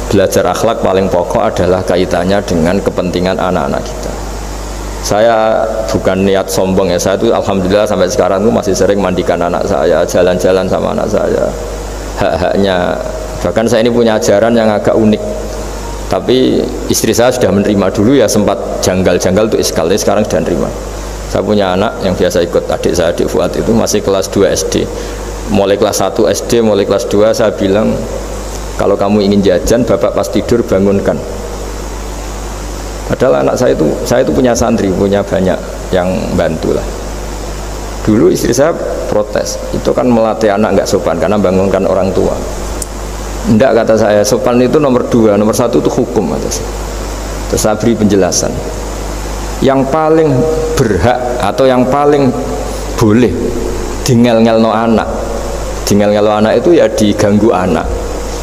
belajar akhlak paling pokok adalah kaitannya dengan kepentingan anak-anak kita. Saya bukan niat sombong ya, saya itu alhamdulillah sampai sekarang tuh masih sering mandikan anak saya, jalan-jalan sama anak saya. Hak-haknya, bahkan saya ini punya ajaran yang agak unik. Tapi istri saya sudah menerima, dulu ya sempat janggal-janggal tuh iskal, sekarang sudah menerima. Saya punya anak yang biasa ikut adik saya, adik Fuad itu masih kelas 2 SD. Mulai kelas 1 SD, mulai kelas 2 saya bilang, kalau kamu ingin jajan, bapak pas tidur bangunkan. Padahal anak saya itu punya santri, punya banyak yang bantu lah. Dulu istri saya protes, itu kan melatih anak nggak sopan karena bangunkan orang tua. Enggak, kata saya, sopan itu nomor 2, nomor 1 itu hukum, kata saya. Terus saya beri penjelasan. Yang paling berhak atau yang paling boleh dingel-ngelno anak, dingel-ngelno anak itu ya diganggu anak.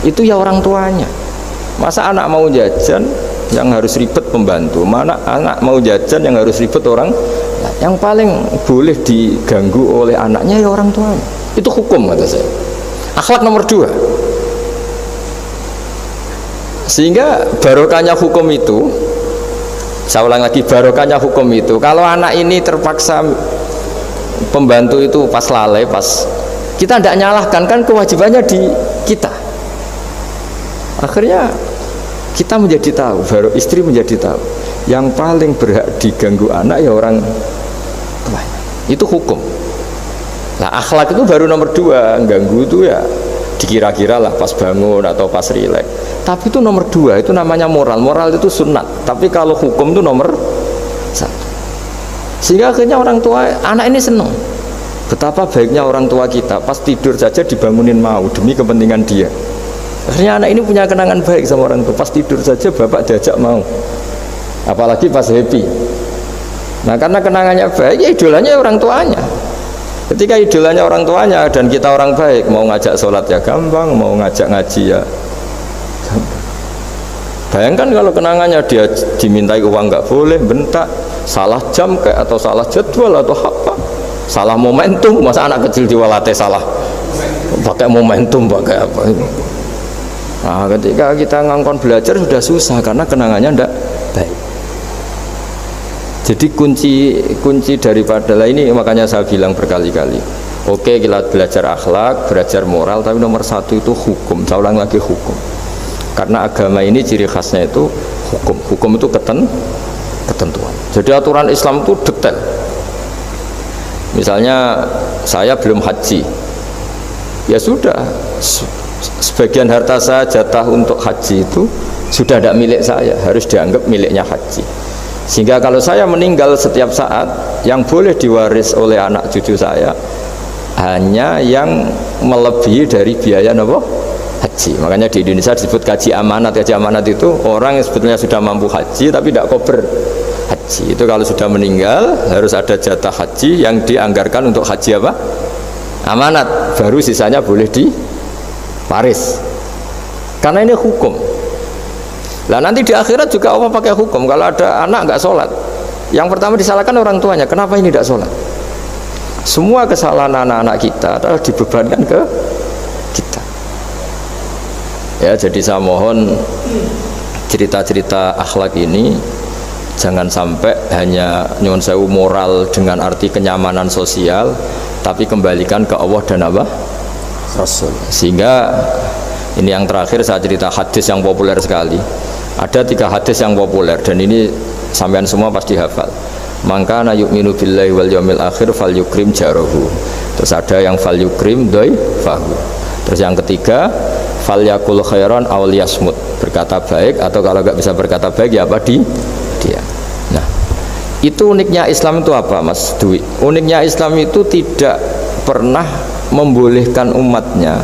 Itu ya orang tuanya. Masa anak mau jajan yang harus ribet pembantu, mana anak mau jajan yang harus ribet orang. Yang paling boleh diganggu oleh anaknya ya orang tuanya. Itu hukum, kata saya. Akhlak nomor 2. Sehingga barokahnya hukum itu, saya ulang lagi, barokahnya hukum itu, kalau anak ini terpaksa pembantu itu pas lalai, pas kita tidak nyalahkan, kan kewajibannya di kita. Akhirnya kita menjadi tahu, baru istri menjadi tahu, yang paling berhak diganggu anak ya orang tuanya. Itu hukum. Nah, akhlak itu baru nomor 2, ganggu itu ya dikira-kira lah pas bangun atau pas rileks. Tapi itu nomor 2, itu namanya moral. Moral itu sunat. Tapi kalau hukum itu nomor 1. Sehingga akhirnya orang tua, anak ini senang. Betapa baiknya orang tua kita, pas tidur saja dibangunin mau demi kepentingan dia. Akhirnya anak ini punya kenangan baik sama orang tua. Pas tidur saja bapak diajak mau. Apalagi pas happy. Nah, karena kenangannya baik, ya idolanya orang tuanya. Ketika idolanya orang tuanya dan kita orang baik, mau ngajak sholat ya gampang, mau ngajak ngaji ya gampang. Bayangkan kalau kenangannya dia dimintai uang nggak boleh, bentak, salah jam kayak atau salah jadwal atau apa, salah momentum. Masa anak kecil diwalate salah pakai momentum, pakai apa itu. Nah, ketika kita ngangkon belajar sudah susah karena kenangannya ndak baik. Jadi kunci daripada ini, makanya saya bilang berkali-kali, oke, kita belajar akhlak, belajar moral, tapi nomor 1 itu hukum. Saya ulang lagi, hukum. Karena agama ini ciri khasnya itu hukum. Hukum itu ketentuan. Jadi aturan Islam itu detail. Misalnya saya belum haji, ya sudah, sebagian harta saya jatah untuk haji itu sudah tidak milik saya, harus dianggap miliknya haji. Sehingga kalau saya meninggal setiap saat, yang boleh diwaris oleh anak cucu saya hanya yang melebihi dari biaya haji. Makanya di Indonesia disebut kaji amanat. Kaji amanat itu orang yang sebetulnya sudah mampu haji tapi tidak kober haji. Itu kalau sudah meninggal harus ada jatah haji yang dianggarkan untuk haji apa? Amanat. Baru sisanya boleh diwaris. Karena ini hukum. Lah nanti di akhirat juga Allah pakai hukum. Kalau ada anak nggak sholat, yang pertama disalahkan orang tuanya. Kenapa ini tidak sholat? Semua kesalahan anak-anak kita adalah dibebankan ke kita. Ya, jadi saya mohon cerita-cerita akhlak ini jangan sampai hanya nyuwun sewu moral dengan arti kenyamanan sosial, tapi kembalikan ke Allah dan apa? Rasul. Sehingga ini yang terakhir saya cerita hadis yang populer sekali. Ada 3 hadis yang populer dan ini sampean semua pasti hafal. Maka na yu'minu billahi wal yaumil akhir fal yukrim jarahu. Terus ada yang fal yukrim dhaifahu. Terus yang ketiga fal yakul khairan aw liyasmut. Berkata baik atau kalau enggak bisa berkata baik ya apa dia. Nah, itu uniknya Islam itu apa, Mas Dwi? Uniknya Islam itu tidak pernah membolehkan umatnya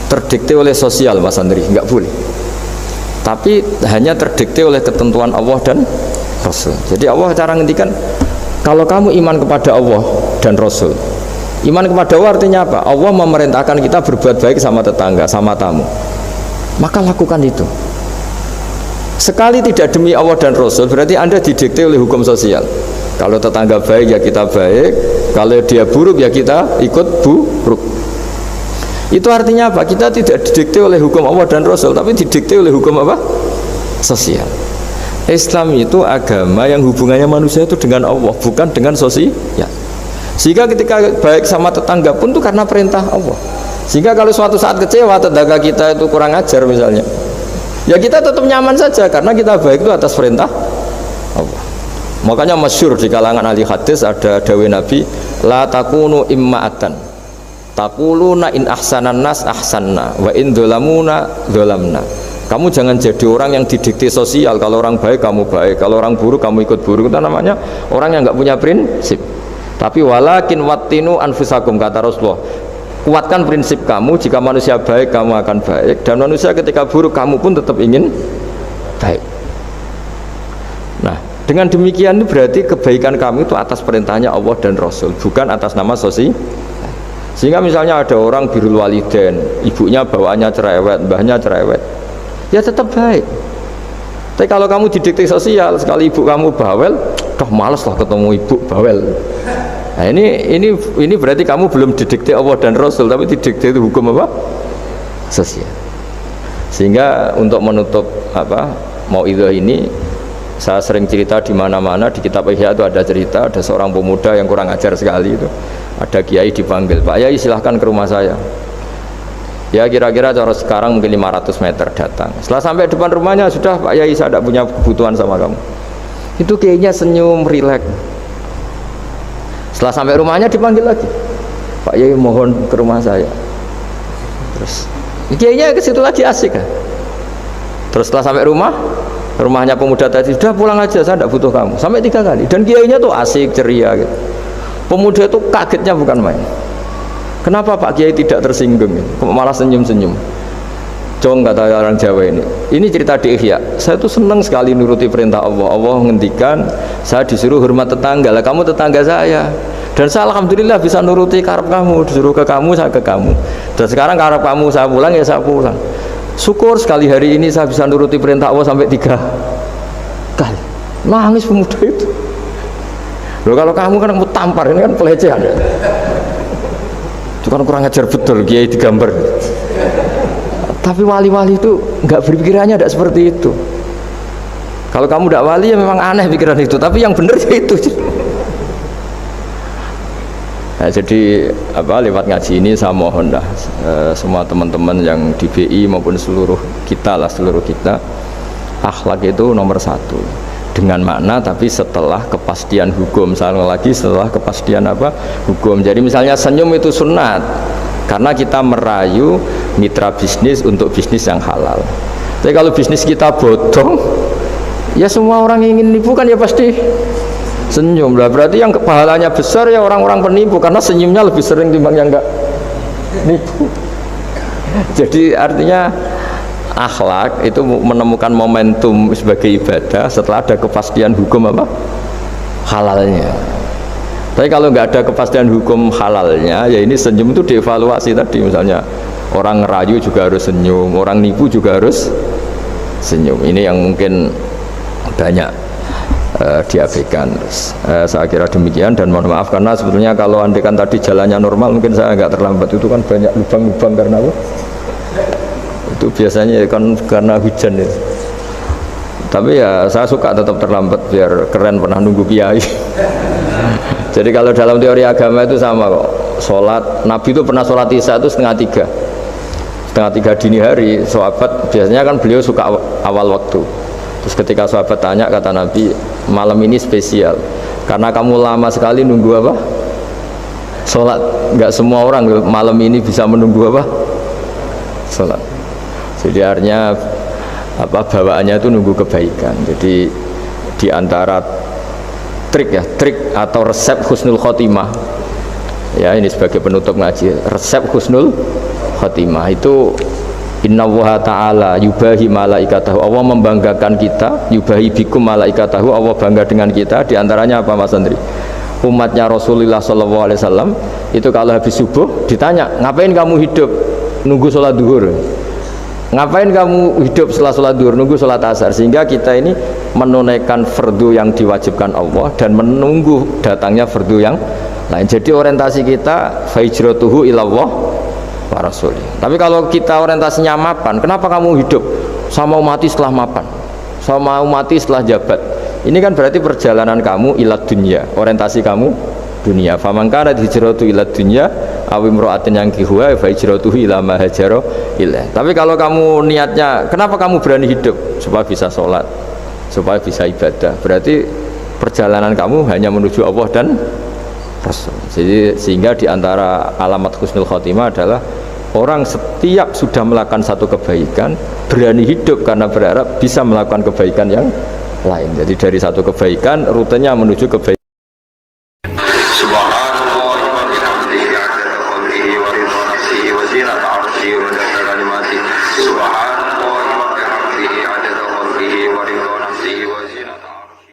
terdikte oleh sosial, Mas Andri, enggak boleh. Tapi hanya terdikte oleh ketentuan Allah dan Rasul. Jadi Allah cara ngendikan, kalau kamu iman kepada Allah dan Rasul, iman kepada Allah artinya apa? Allah memerintahkan kita berbuat baik sama tetangga, sama tamu, maka lakukan itu. Sekali tidak demi Allah dan Rasul, berarti Anda didikte oleh hukum sosial. Kalau tetangga baik ya kita baik, kalau dia buruk ya kita ikut buruk. Itu artinya apa? Kita tidak didikte oleh hukum Allah dan Rasul, tapi didikte oleh hukum apa? Sosial. Islam itu agama yang hubungannya manusia itu dengan Allah, bukan dengan sosial. Sehingga ketika baik sama tetangga pun itu karena perintah Allah. Sehingga kalau suatu saat kecewa tetangga kita itu kurang ajar misalnya, ya kita tetap nyaman saja karena kita baik itu atas perintah Allah. Makanya masyhur di kalangan ahli hadis ada dawuh Nabi, la takunu imma'atan taquluna in ahsanan nas ahsanna wa in dzalamuna dzalamna. Kamu jangan jadi orang yang didikte sosial, kalau orang baik kamu baik, kalau orang buruk kamu ikut buruk. Itu namanya orang yang nggak punya prinsip. Tapi walakin wattinu anfusakum, kata Rasulullah, kuatkan prinsip kamu, jika manusia baik kamu akan baik, dan manusia ketika buruk kamu pun tetap ingin baik. Nah, dengan demikian itu berarti kebaikan kami itu atas perintahnya Allah dan Rasul, bukan atas nama sosial. Sehingga misalnya ada orang birrul walidain, ibunya bawaannya cerewet, mbahnya cerewet, ya tetap baik. Tapi kalau kamu didikte sosial, sekali ibu kamu bawel, toh males lah ketemu ibu bawel. Nah ini berarti kamu belum didikte Allah dan Rasul, tapi didikte itu hukum apa? Sosial. Sehingga untuk menutup mauidhah ini, saya sering cerita di mana-mana, di kitab Ihya itu ada cerita, ada seorang pemuda yang kurang ajar sekali itu. Ada kiai dipanggil, Pak Yai silahkan ke rumah saya. Ya kira-kira cara sekarang mungkin 500 meter datang. Setelah sampai depan rumahnya, sudah Pak Yai saya tidak punya kebutuhan sama kamu. Itu kiainya senyum, rileks. Setelah sampai rumahnya dipanggil lagi, Pak Yai mohon ke rumah saya. Terus kiainya ke situ lagi asik kan. Terus setelah sampai rumahnya pemuda tadi, sudah pulang aja, saya tidak butuh kamu. Sampai 3 kali. Dan kiainya tuh asik, ceria gitu. Pemuda itu kagetnya bukan main. Kenapa Pak Kiai tidak tersinggung? Malah senyum-senyum. Cong, kata orang Jawa ini. Ini cerita di Ihya. Saya tuh senang sekali nuruti perintah Allah. Allah menghentikan, saya disuruh hormat tetangga. Lah kamu tetangga saya. Dan saya alhamdulillah bisa nuruti karep kamu. Disuruh ke kamu, saya ke kamu. Dan sekarang karep kamu saya pulang, ya saya pulang. Syukur sekali hari ini saya bisa nuruti perintah Allah sampai 3 kali. Nangis pemuda itu. Loh kalau kamu kan mau tampar, ini kan pelecehan ya. Itu kan kurang ajar betul, kiai digambar. Tapi wali-wali itu nggak berpikirannya tidak seperti itu. Kalau kamu tidak wali ya memang aneh pikiran itu, tapi yang benar ya itu. Nah, jadi lewat ngaji ini saya mohon dah semua teman-teman yang di BI maupun seluruh kita, akhlak itu nomor 1. Dengan makna tapi setelah kepastian hukum. Lagi setelah kepastian hukum. Jadi misalnya senyum itu sunat karena kita merayu mitra bisnis untuk bisnis yang halal. Tapi kalau bisnis kita bodong, ya semua orang ingin nipu kan ya pasti senyum lah. Berarti yang pahalanya besar ya orang-orang penipu, karena senyumnya lebih sering timbang yang enggak nipu. Jadi artinya akhlak itu menemukan momentum sebagai ibadah setelah ada kepastian hukum halalnya. Tapi kalau nggak ada kepastian hukum halalnya, ya ini senyum itu dievaluasi tadi. Misalnya orang ngerayu juga harus senyum, orang nipu juga harus senyum. Ini yang mungkin banyak diabaikan. Saya kira demikian, dan mohon maaf karena sebetulnya kalau andaikan tadi jalannya normal mungkin saya agak terlambat. Itu kan banyak lubang-lubang karena itu biasanya kan karena hujan itu. Tapi ya saya suka tetap terlambat biar keren, pernah nunggu kiai. Jadi kalau dalam teori agama itu sama kok. Sholat, Nabi itu pernah sholat isya itu setengah 3 dini hari. Sahabat biasanya kan beliau suka awal waktu. Terus ketika sahabat tanya, kata Nabi, malam ini spesial karena kamu lama sekali nunggu sholat. Nggak semua orang malam ini bisa menunggu sholat. Jadi artinya bawaannya itu nunggu kebaikan. Jadi di antara trik atau resep husnul khotimah, ya ini sebagai penutup ngaji, resep husnul khotimah itu innallaha ta'ala yubahi malaikatahu, Allah membanggakan kita, yubahi bikum malaikatahu, Allah bangga dengan kita. Di antaranya apa Mas Andri? Umatnya Rasulullah SAW itu kalau habis subuh ditanya, ngapain kamu hidup nunggu sholat duhur? Ngapain kamu hidup setelah sholat duhur, nunggu sholat asar? Sehingga kita ini menunaikan fardu yang diwajibkan Allah dan menunggu datangnya fardu yang lain. Jadi orientasi kita fahijratuhu ilallah para soleh. Tapi kalau kita orientasinya mapan, kenapa kamu hidup? Saya mau mati setelah mapan, saya mau mati setelah jabat. Ini kan berarti perjalanan kamu ilad dunya, orientasi kamu dunia. Faman kana hijratu ilad dunya aw imra'atin yankihuha fa hijratuhu ila ma hajara ilaih. Tapi kalau kamu niatnya, kenapa kamu berani hidup? Supaya bisa sholat, supaya bisa ibadah. Berarti perjalanan kamu hanya menuju Allah dan Rasul. Jadi sehingga diantara alamat husnul khotimah adalah orang setiap sudah melakukan satu kebaikan berani hidup karena berharap bisa melakukan kebaikan yang lain. Jadi dari satu kebaikan rutenya menuju kebaikan